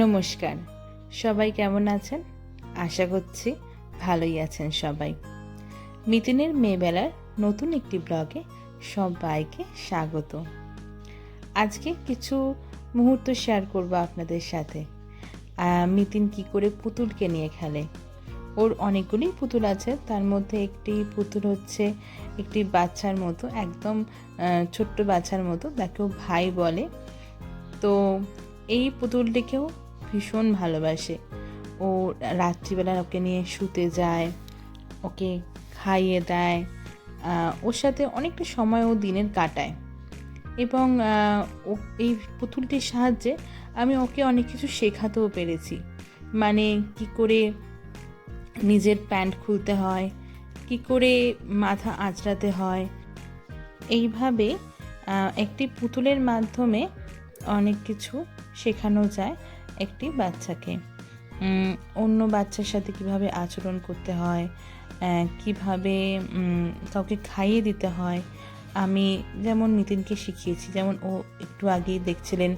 নমস্কার, সবাই কেমন আছেন? আশা করছি ভালোই আছেন সবাই। মিতিনের মেয়েবেলার নতুন একটি ব্লগে সবাইকে স্বাগত। আজকে কিছু মুহূর্ত শেয়ার করব আপনাদের সাথে। মিতিন কি করে পুতুলকে নিয়ে খেলে। ওর অনেকগুলি পুতুল আছে, তার মধ্যে একটি পুতুল হচ্ছে একটি বাচ্চার মতো, একদম ছোট্ট বাচ্চার মতো, তাকেও ভাই বলে। তো এই পুতুলটিকেও ভীষণ ভালোবাসে। ও রাত্রিবেলা ওকে নিয়ে শুতে যায়, ওকে খাইয়ে দেয়, ওর সাথে অনেকটা সময় ও দিনের কাটায়। এবং ও এই পুতুলটির সাহায্যে আমি ওকে অনেক কিছু শেখাতেও পেরেছি। মানে কি করে নিজের প্যান্ট খুলতে হয়, কি করে মাথা আঁচড়াতে হয়। এইভাবে একটি পুতুলের মাধ্যমে অনেক কিছু শেখানো যায় একটি বাচ্চাকে। অন্য বাচ্চার সাথে কিভাবে আচরণ করতে হয়, কিভাবে কাউকে খাইয়ে দিতে হয়। আমি যেমন নিতিনকে শিখিয়েছি, যেমন ও একটু আগেই দেখছিলেন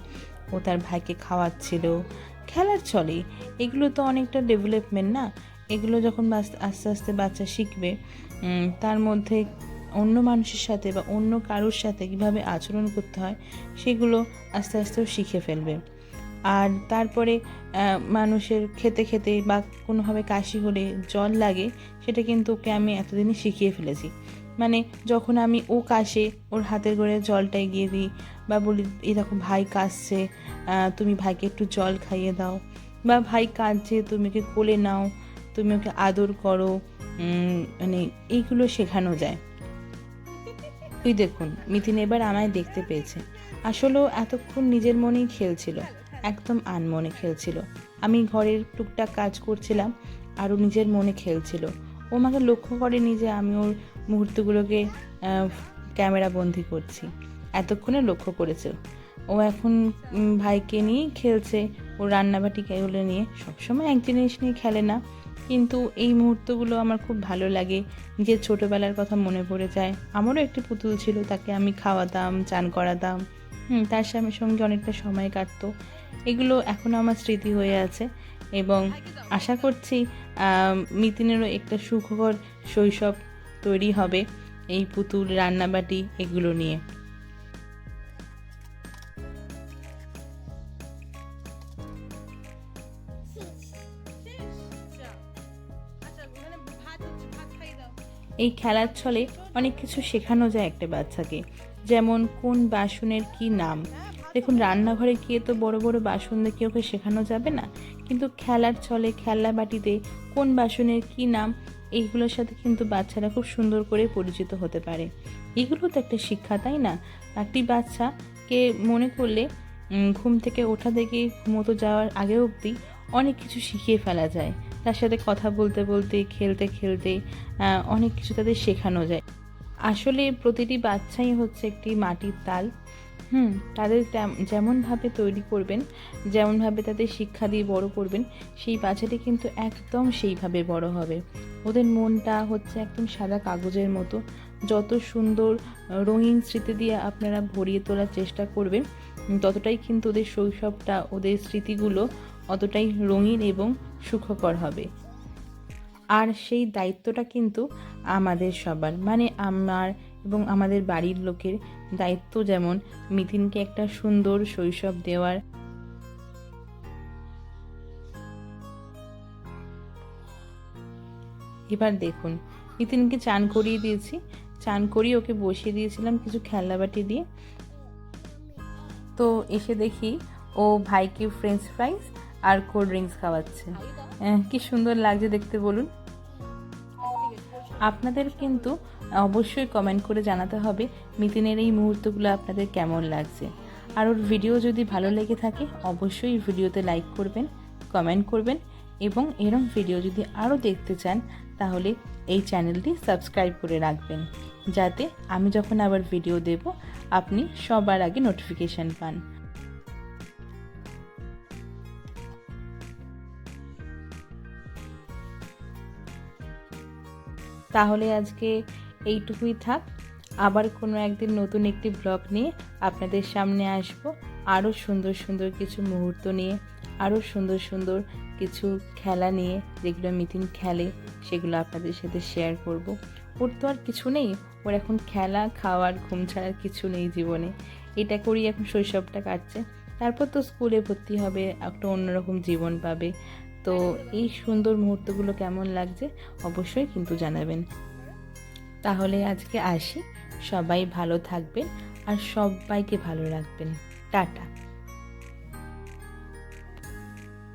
ও তার ভাইকে খাওয়াচ্ছিল খেলার ছলে। এগুলো তো অনেকটা ডেভেলপমেন্ট না? এগুলো যখন আস্তে আস্তে বাচ্চা শিখবে, তার মধ্যে অন্য মানুষের সাথে বা অন্য কারোর সাথে কীভাবে আচরণ করতে হয় সেগুলো আস্তে আস্তেও শিখে ফেলবে। আর তারপরে মানুষের খেতে খেতে বা কোনোভাবে কাশি হলে জল লাগে, সেটা কিন্তু ওকে আমি এতদিনই শিখিয়ে ফেলেছি। মানে যখন আমি ও কাশে ওর হাতের গোড়ে জলটা এগিয়ে দিই, বা বলি এই দেখো ভাই কাশছে, তুমি ভাইকে একটু জল খাইয়ে দাও, বা ভাই কাঁদছে তুমি ওকে কোলে নাও, তুমি ওকে আদর করো। মানে এইগুলো শেখানো যায়। ওই দেখুন, মিতিন এবার আমায় দেখতে পেয়েছে। আসলেও এতক্ষণ নিজের মনেই খেলছিল, একদম আনমনে খেলছিল। আমি ঘরের টুকটাক কাজ করছিলাম আর ও নিজের মনে খেলছিল। ও আমাকে লক্ষ্য করেনি যে আমি ওর মুহূর্তগুলোকে ক্যামেরা বন্দি করছি। এতক্ষণে লক্ষ্য করেছে। ও এখন ভাইকে নিয়েই খেলছে, ও রান্নাবাটি এগুলো নিয়ে। সবসময় এক জিনিস নিয়ে খেলে না, কিন্তু এই মুহূর্তগুলো আমার খুব ভালো লাগে। নিজের ছোটোবেলার কথা মনে পড়ে যায়। আমারও একটি পুতুল ছিল, তাকে আমি খাওয়াতাম, চান করাতাম, তার সঙ্গে অনেকটা সময় কাটতো। এগুলো এখনও আমার স্মৃতি হয়ে আছে, এবং আশা করছি মিতিনেরও একটা সুখকর শৈশব তৈরি হবে এই পুতুল, রান্নাবাটি এগুলো নিয়ে। এই খেলার ছলে অনেক কিছু শেখানো যায় একটা বাচ্চাকে, যেমন কোন বাসনের কি নাম। দেখুন, রান্নাঘরে গিয়ে তো বড় বড় বাসন দেখে ওকে শেখানো যাবে না, কিন্তু খেলার ছলে খেলনা বাটিতে কোন বাসনের কি নাম, এইগুলোর সাথে কিন্তু বাচ্চারা খুব সুন্দর করে পরিচিত হতে পারে। এগুলো তো একটা শিক্ষা, তাই না? একটি বাচ্চাকে মনে করলে ঘুম থেকে ওঠা থেকে ঘুমোতে যাওয়ার আগে অবধি অনেক কিছু শিখিয়ে ফেলা যায়। তার সাথে কথা বলতে বলতে, খেলতে খেলতে অনেক কিছু তাদের শেখানো যায়। আসলে প্রতিটি বাচ্চাই হচ্ছে একটি মাটির তাল। তাদের যেমনভাবে তৈরি করবেন, যেমনভাবে তাদের শিক্ষা দিয়ে বড় করবেন, সেই বাচ্চাটি কিন্তু একদম সেইভাবে বড় হবে। ওদের মনটা হচ্ছে একদম সাদা কাগজের মতো। যত সুন্দর রঙিন স্মৃতি দিয়ে আপনারা ভরিয়ে তোলার চেষ্টা করবেন, ততটাই কিন্তু ওদের শৈশবটা, ওদের স্মৃতিগুলো অতটাই রঙিন এবং সুখকর হবে। আর সেই দায়িত্বটা কিন্তু আমাদের সবার, মানে আমার এবং আমাদের বাড়ির লোকের দায়িত্ব। যেমন মিতিনকে একটা সুন্দর শৈশব দেওয়ার। এবার দেখুন, মিতিনকে চান করিয়ে দিয়েছি, চান করিয়ে ওকে বসিয়ে দিয়েছিলাম কিছু খেলনাবাটি দিয়ে। তো এসে দেখি ও ভাইকে ফ্রেঞ্চ ফ্রাইস আর কোল্ড ড্রিঙ্কস খাওয়াচ্ছে। কি সুন্দর লাগছে দেখতে বলুন। আপনাদের কিন্তু অবশ্যই কমেন্ট করে জানাতে হবে মিতিনের এই মুহূর্তগুলো আপনাদের কেমন লাগছে। আর ওর ভিডিও যদি ভালো লেগে থাকে অবশ্যই ভিডিওতে লাইক করবেন, কমেন্ট করবেন, এবং এরকম ভিডিও যদি আরও দেখতে চান তাহলে এই চ্যানেলটি সাবস্ক্রাইব করে রাখবেন, যাতে আমি যখন আবার ভিডিও দেব আপনি সবার আগে নোটিফিকেশান পান। তাহলে আজকে এইটুকুই থাক। আবার কোনো একদিন নতুন একটি ব্লগ নিয়ে আপনাদের সামনে আসব, আরও সুন্দর সুন্দর কিছু মুহূর্ত নিয়ে। আরও সুন্দর সুন্দর কিছু খেলা নিয়ে যেগুলো মিতিন খেলে সেগুলো আপনাদের সাথে শেয়ার করব। ওর তো আর কিছু নেই, ওর এখন খেলা, খাওয়ার, ঘুম ছাড়ার কিছু নেই জীবনে। এটা করেই এখন শৈশবটা কাটছে। তারপর তো স্কুলে ভর্তি হবে, একটা অন্যরকম জীবন পাবে। তো এই সুন্দর মুহূর্তগুলো কেমন লাগছে অবশ্যই কিন্তু জানাবেন। তাহলে আজকে আসি, সবাই ভালো থাকবেন আর সবাইকে ভালো রাখবেন। টাটা।